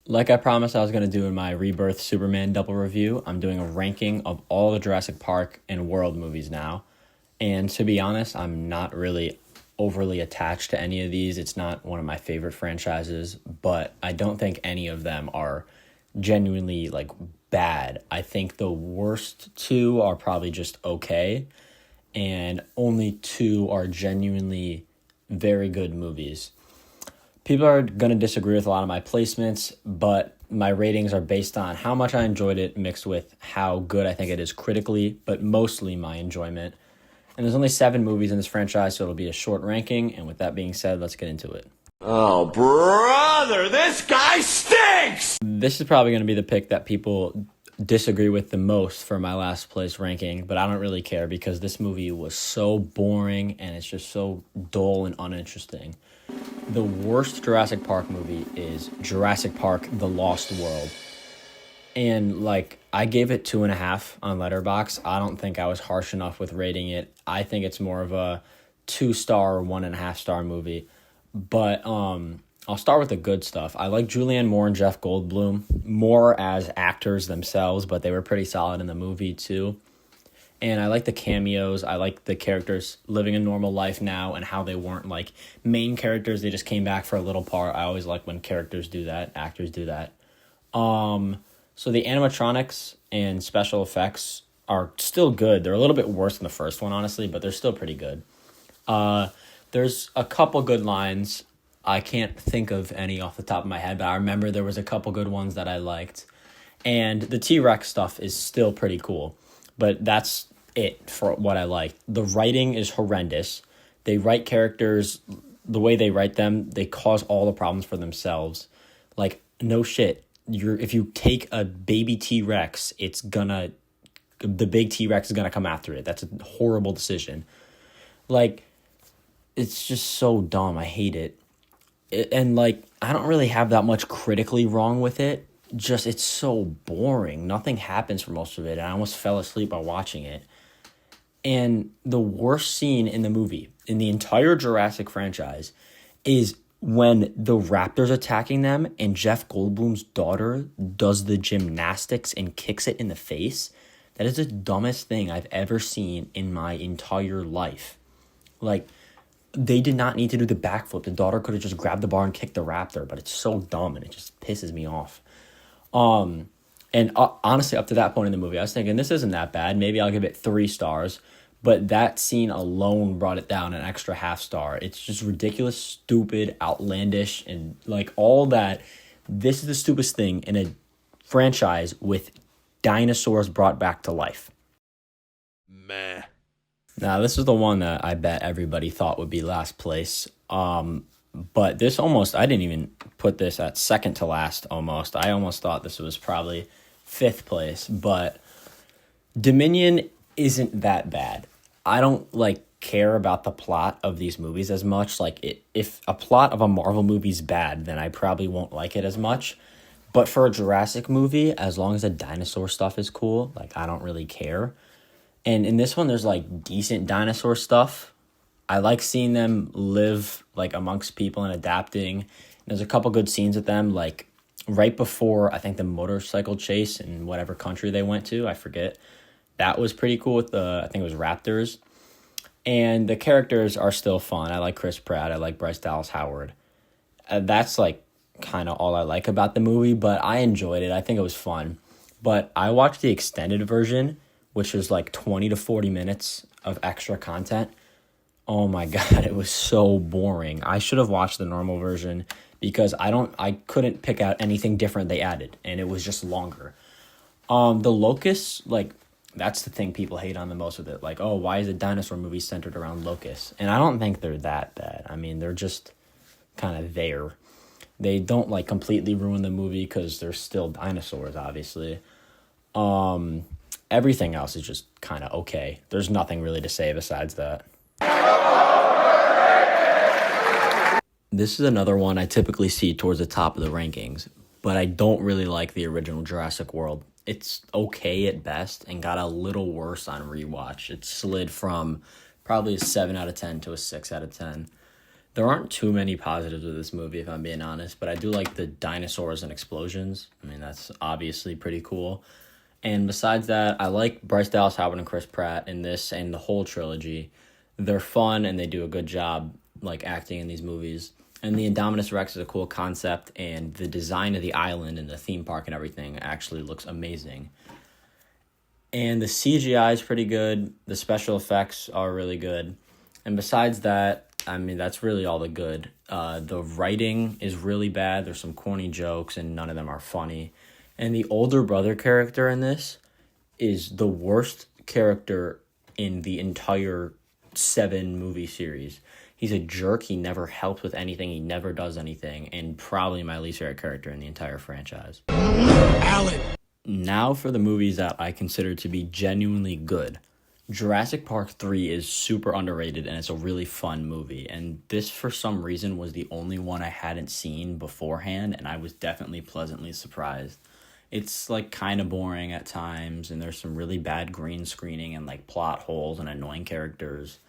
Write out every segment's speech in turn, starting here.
Like I promised I was going to do in my Rebirth Superman double review, I'm doing a ranking of all the Jurassic Park and World movies now. And to be honest, I'm not really overly attached to any of these. It's not one of my favorite franchises, but I don't think any of them are genuinely like bad. I think the worst two are probably just okay, and only two are genuinely very good movies. People are going to disagree with a lot of my placements, but my ratings are based on how much I enjoyed it mixed with how good I think it is critically, but mostly my enjoyment. And there's only 7 movies in this franchise, so it'll be a short ranking. And with that being said, let's get into it. Oh, brother, this guy stinks! This is probably going to be the pick that people disagree with the most for my last place ranking, but I don't really care because this movie was so boring and it's just so dull and uninteresting. The worst Jurassic Park movie is Jurassic Park: The Lost World. And like I gave it 2.5 on Letterboxd. I don't think I was harsh enough with rating it. I think it's more of a 2-star or 1.5-star movie. But I'll start with the good stuff. I like Julianne Moore and Jeff Goldblum more as actors themselves, but they were pretty solid in the movie too. And I like the cameos. I like the characters living a normal life now and how they weren't like main characters. They just came back for a little part. I always like when characters do that, actors do that. So the animatronics and special effects are still good. They're a little bit worse than the first one, honestly, but they're still pretty good. There's a couple good lines. I can't think of any off the top of my head, but I remember there was a couple good ones that I liked. And the T-Rex stuff is still pretty cool, but that's it for what I like. The writing is horrendous. They write characters the way they write them, they cause all the problems for themselves. Like, no shit. If you take a baby T-Rex, the big T-Rex is gonna come after it. That's a horrible decision. Like, it's just so dumb. I hate it. And like, I don't really have that much critically wrong with it. Just, it's so boring. Nothing happens for most of it. And I almost fell asleep while watching it. And the worst scene in the movie, in the entire Jurassic franchise, is when the raptors attacking them and Jeff Goldblum's daughter does the gymnastics and kicks it in the face. That is the dumbest thing I've ever seen in my entire life. Like, they did not need to do the backflip. The daughter could have just grabbed the bar and kicked the raptor, but it's so dumb and it just pisses me off. Honestly, up to that point in the movie, I was thinking, this isn't that bad. Maybe I'll give it 3 stars. But that scene alone brought it down an extra half star. It's just ridiculous, stupid, outlandish, and like all that. This is the stupidest thing in a franchise with dinosaurs brought back to life. Meh. Now, this is the one that I bet everybody thought would be last place. But this almost, I didn't even put this at second to last almost. I almost thought this was probably 5th place. But Dominion isn't that bad. I don't like care about the plot of these movies as much. Like, if a plot of a Marvel movie's bad, then I probably won't like it as much. But for a Jurassic movie, as long as the dinosaur stuff is cool, like, I don't really care. And in this one, there's like decent dinosaur stuff. I like seeing them live like amongst people and adapting. There's a couple good scenes with them, like right before I think the motorcycle chase in whatever country they went to, I forget. That was pretty cool with I think it was raptors. And the characters are still fun. I like Chris Pratt. I like Bryce Dallas Howard. That's like kind of all I like about the movie, but I enjoyed it. I think it was fun. But I watched the extended version, which was like 20 to 40 minutes of extra content. Oh my God, it was so boring. I should have watched the normal version because I couldn't pick out anything different they added, and it was just longer. The locusts, like, that's the thing people hate on the most with it. Like, oh, why is a dinosaur movie centered around locusts? And I don't think they're that bad. I mean, they're just kind of there. They don't, like, completely ruin the movie because they're still dinosaurs, obviously. Everything else is just kind of okay. There's nothing really to say besides that. This is another one I typically see towards the top of the rankings, but I don't really like the original Jurassic World. It's okay at best and got a little worse on rewatch. It slid from probably a 7 out of 10 to a 6 out of 10. There aren't too many positives of this movie, if I'm being honest, but I do like the dinosaurs and explosions. I mean, that's obviously pretty cool. And besides that, I like Bryce Dallas Howard and Chris Pratt in this and the whole trilogy. They're fun and they do a good job like acting in these movies. And the Indominus Rex is a cool concept, and the design of the island and the theme park and everything actually looks amazing. And the CGI is pretty good. The special effects are really good. And besides that, I mean, that's really all the good. The writing is really bad. There's some corny jokes, and none of them are funny. And the older brother character in this is the worst character in the entire 7-movie series. He's a jerk. He never helps with anything. He never does anything. And probably my least favorite character in the entire franchise. Alan. Now for the movies that I consider to be genuinely good. Jurassic Park 3 is super underrated, and it's a really fun movie. And this, for some reason, was the only one I hadn't seen beforehand, and I was definitely pleasantly surprised. It's, like, kind of boring at times, and there's some really bad green screening and, like, plot holes and annoying characters.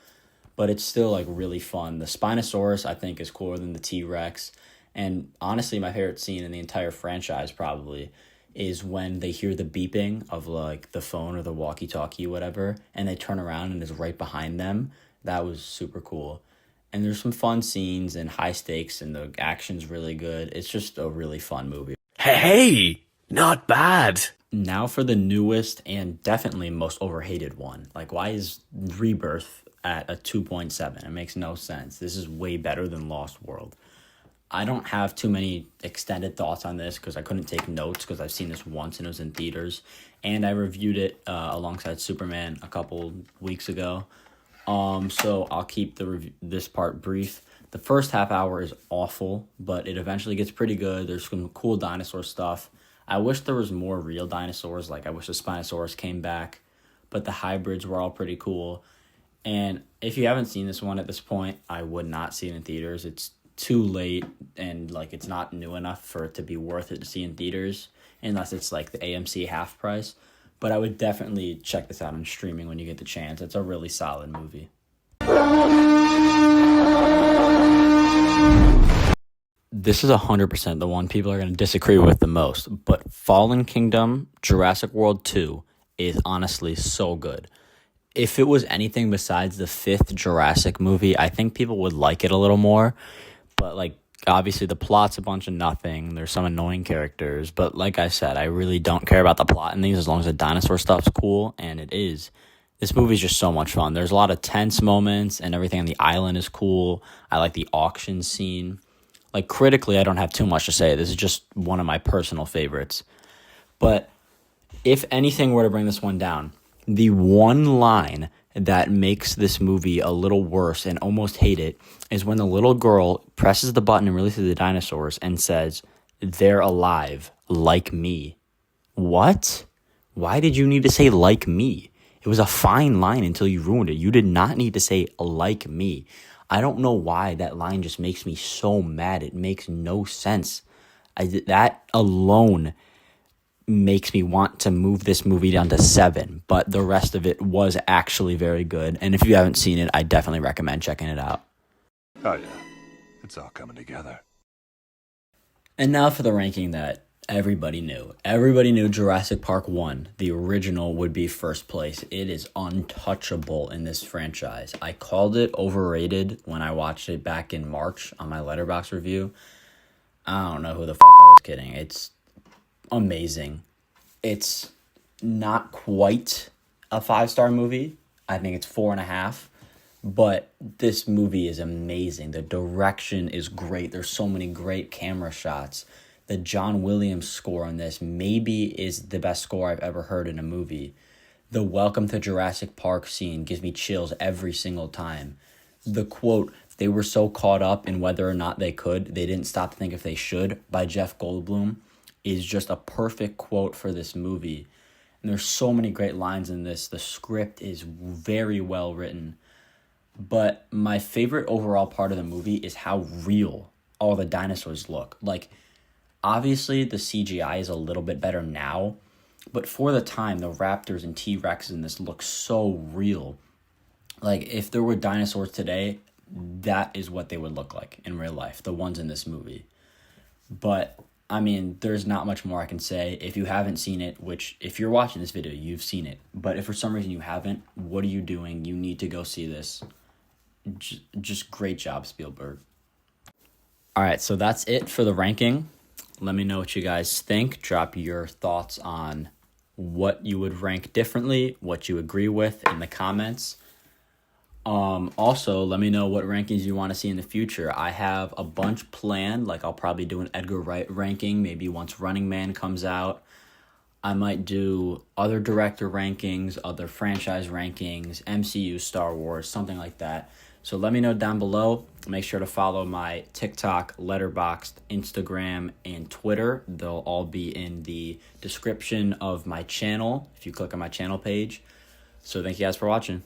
But it's still, like, really fun. The Spinosaurus, I think, is cooler than the T-Rex. And honestly, my favorite scene in the entire franchise, probably, is when they hear the beeping of, like, the phone or the walkie-talkie, whatever, and they turn around and it's right behind them. That was super cool. And there's some fun scenes and high stakes, and the action's really good. It's just a really fun movie. Hey, not bad. Now for the newest and definitely most overhated one. Like, why is Rebirth at a 2.7? It makes no sense. This is way better than Lost World. I don't have too many extended thoughts on this because I couldn't take notes because I've seen this once and it was in theaters. And I reviewed it alongside Superman a couple weeks ago. So I'll keep this part brief. The first half hour is awful, but it eventually gets pretty good. There's some cool dinosaur stuff. I wish there was more real dinosaurs. Like, I wish the Spinosaurus came back, but the hybrids were all pretty cool. And if you haven't seen this one at this point, I would not see it in theaters. It's too late, and like, it's not new enough for it to be worth it to see in theaters unless it's like the AMC half price. But I would definitely check this out on streaming when you get the chance. It's a really solid movie. This is 100% the one people are going to disagree with the most, but Fallen Kingdom Jurassic World 2 is honestly so good. If it was anything besides the 5th Jurassic movie, I think people would like it a little more. But, like, obviously the plot's a bunch of nothing. There's some annoying characters. But like I said, I really don't care about the plot in these as long as the dinosaur stuff's cool, and it is. This movie's just so much fun. There's a lot of tense moments, and everything on the island is cool. I like the auction scene. Like, critically, I don't have too much to say. This is just one of my personal favorites. But if anything were to bring this one down, the one line that makes this movie a little worse and almost hate it is when the little girl presses the button and releases the dinosaurs and says, "They're alive, like me." What? Why did you need to say "like me"? It was a fine line until you ruined it. You did not need to say "like me." I don't know why that line just makes me so mad. It makes no sense. That alone makes me want to move this movie down to 7, but the rest of it was actually very good. And if you haven't seen it, I definitely recommend checking it out. Oh, yeah. It's all coming together. And now for the ranking that everybody knew. Everybody knew Jurassic Park 1, the original, would be first place. It is untouchable in this franchise. I called it overrated when I watched it back in March on my Letterboxd review. I don't know who the fuck I was kidding. It's amazing. It's not quite a 5-star movie. I think it's 4.5. But this movie is amazing. The direction is great. There's so many great camera shots. The John Williams score on this maybe is the best score I've ever heard in a movie. The Welcome to Jurassic Park scene gives me chills every single time. The quote, "They were so caught up in whether or not they could, they didn't stop to think if they should," by Jeff Goldblum, is just a perfect quote for this movie. And there's so many great lines in this. The script is very well written. But my favorite overall part of the movie is how real all the dinosaurs look. Like, obviously the CGI is a little bit better now, but for the time, the raptors and T-Rex in this look so real. Like, if there were dinosaurs today, that is what they would look like in real life, the ones in this movie. But, I mean, there's not much more I can say. If you haven't seen it, which, if you're watching this video, you've seen it. But if for some reason you haven't, what are you doing? You need to go see this. Just great job, Spielberg. All right, so that's it for the ranking. Let me know what you guys think. Drop your thoughts on what you would rank differently, what you agree with in the comments. Also, let me know what rankings you want to see in the future. I have a bunch planned. Like, I'll probably do an Edgar Wright ranking, maybe once Running Man comes out. I might do other director rankings, other franchise rankings, MCU, Star Wars, something like that. So let me know down below. Make sure to follow my TikTok, Letterboxd, Instagram, and Twitter. They'll all be in the description of my channel if you click on my channel page. So thank you guys for watching.